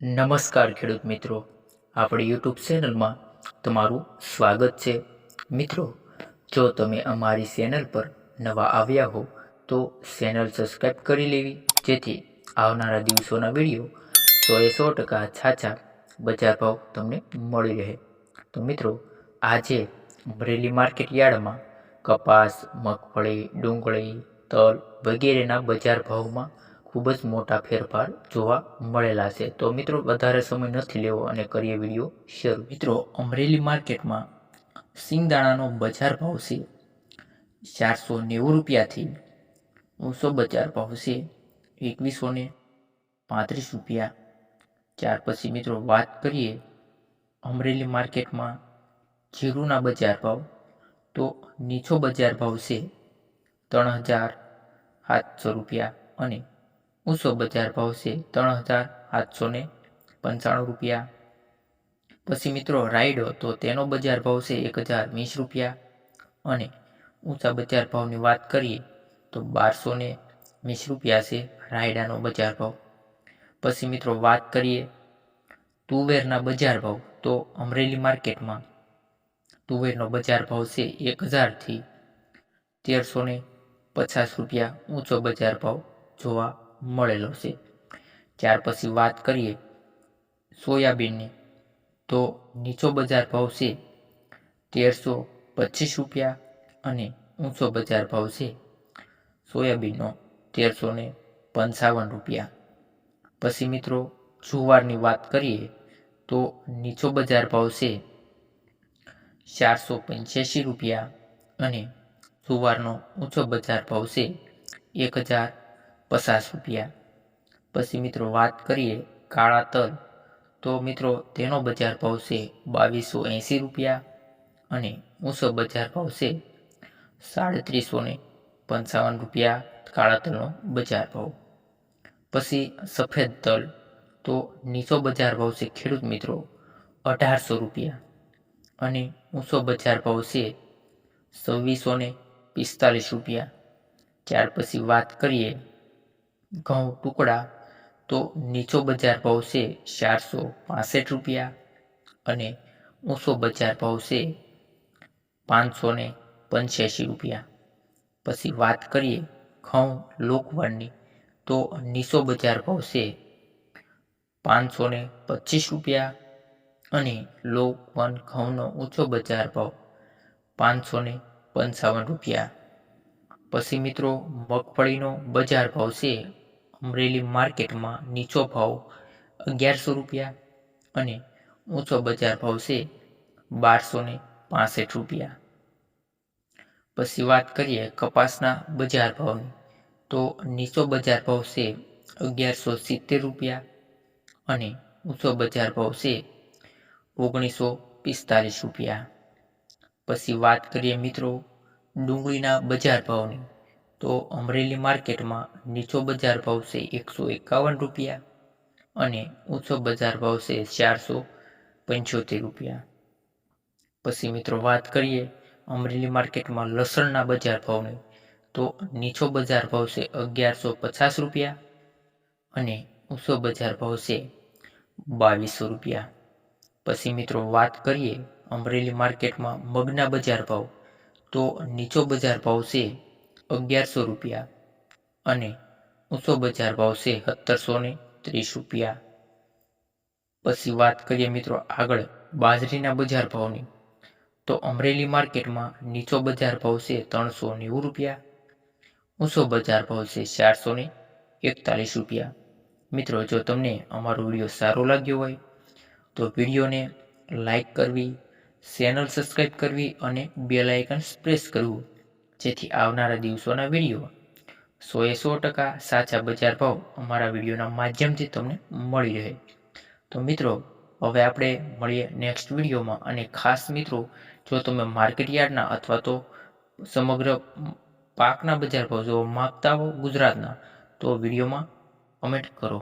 નમસ્કાર ખેડૂત મિત્રો, આપણી યુટ્યુબ ચેનલમાં તમારું સ્વાગત છે. મિત્રો, જો તમે અમારી ચેનલ પર નવા આવ્યા હો તો ચેનલ સબસ્ક્રાઈબ કરી લેવી, જેથી આવનારા દિવસોના વિડીયો 100% છાછા બજાર ભાવ તમને મળી રહે. તો મિત્રો, આજે અમરેલી માર્કેટ યાર્ડમાં કપાસ, મગફળી, ડુંગળી, તલ વગેરેના બજાર ભાવમાં ખૂબ જ મોટા ફેરફાર જોવા મળેલા છે. તો મિત્રો, વધારે સમય નથી લેવો અને કરીએ વિડીયો શરૂ. મિત્રો, અમરેલી માર્કેટમાં સિંગદાણાનો બજાર ભાવ છે 490 રૂપિયાથી ઊંચો બજાર ભાવ છે 2135 રૂપિયા. ત્યાર પછી મિત્રો વાત કરીએ અમરેલી માર્કેટમાં જીરુના બજાર ભાવ, તો નીચો બજાર ભાવ છે 3700 રૂપિયા અને ઊંચો બજાર ભાવ છે 3795 રૂપિયા. પછી મિત્રો રાયડો, તો તેનો બજાર ભાવ છે 1020 રૂપિયા અને ઊંચા બજાર ભાવની વાત કરીએ તો 1220 રૂપિયા છે રાયડાનો બજાર ભાવ. પછી મિત્રો વાત કરીએ તુવેરના બજાર ભાવ, તો અમરેલી માર્કેટમાં તુવેરનો બજાર ભાવ છે 1000 થી 1350 રૂપિયા ઊંચો બજાર ભાવ જોવા મળેલો છે. ત્યાર પછી વાત કરીએ સોયાબીનની, તો નીચો બજાર ભાવ છે 1325 રૂપિયા અને ઊંચો બજાર ભાવ છે સોયાબીનનો 1355 રૂપિયા. પછી મિત્રો જુવારની વાત કરીએ તો નીચો બજાર ભાવ છે 485 રૂપિયા અને જુવારનો ઊંચો બજાર ભાવ છે 1050 રૂપિયા. પછી મિત્રો વાત કરીએ કાળા તલ, તો મિત્રો તેનો બજાર ભાવ છે 2280 રૂપિયા અને ઊંચો બજાર ભાવ છે 3755 રૂપિયા કાળા તલનો બજાર ભાવ. પછી સફેદ તલ, તો નીચો બજાર ભાવ છે ખેડૂત મિત્રો 1800 રૂપિયા અને ઊંચો બજાર ભાવ છે 2645 રૂપિયા. ત્યાર પછી વાત કરીએ ઘઉં ટુકડા, તો નીચો બજાર ભાવ છે 465 રૂપિયા અને ઊંચો બજાર ભાવ છે 585 રૂપિયા. પછી વાત કરીએ ઘઉં લોકવનની, તો નીચો બજાર ભાવ છે 525 રૂપિયા અને લોકવન ઘઉંનો ઊંચો બજાર ભાવ 555 રૂપિયા. પછી મિત્રો મગફળીનો બજાર ભાવ છે અમરેલી માર્કેટમાં નીચો ભાવ 1100 રૂપિયા અને ઊંચો બજાર ભાવ છે 1265 રૂપિયા. પછી વાત કરીએ કપાસના બજાર ભાવની, તો નીચો બજાર ભાવ છે 1170 રૂપિયા અને ઊંચો બજાર ભાવ છે 1945 રૂપિયા. પછી વાત કરીએ મિત્રો ડુંગળીના બજાર ભાવની, તો અમરેલી માર્કેટમાં નીચો બજાર ભાવ છે 151 રૂપિયા અને ઊંચો બજાર ભાવ છે 475 રૂપિયા. પછી મિત્રો વાત કરીએ અમરેલી માર્કેટમાં લસણના બજાર ભાવની, તો નીચો બજાર ભાવ છે 1150 રૂપિયા અને ઊંચો બજાર ભાવ છે 2200 રૂપિયા. પછી મિત્રો વાત કરીએ અમરેલી માર્કેટમાં મગના બજાર ભાવ, તો નીચો બજાર ભાવ છે 1100 રૂપિયા અને ઊંચો બજાર ભાવ છે 1730 રૂપિયા. પછી વાત કરીએ મિત્રો આગળ બાજરીના બજાર ભાવની, તો અમરેલી માર્કેટમાં નીચો બજાર ભાવ છે 390 રૂપિયા, ઊંચો બજાર ભાવ છે 441 રૂપિયા. મિત્રો, જો તમને અમારો વિડીયો સારો લાગ્યો હોય તો વિડીયોને લાઈક કરવી, ચેનલ સબસ્ક્રાઈબ કરવી અને બેલ આઇકન પ્રેસ કરવું, જેથી આવનારા દિવસોના વિડીયો 100% સાચા બજાર ભાવ અમારા વિડીયોના માધ્યમથી તમને મળી રહે. તો મિત્રો, હવે આપણે મળીએ નેક્સ્ટ વિડીયોમાં. અને ખાસ મિત્રો, જો તમે માર્કેટ યાર્ડના અથવા તો સમગ્ર પાકના બજાર ભાવ જોવા માગતા હો ગુજરાતના, તો વિડીયોમાં કમેન્ટ કરો.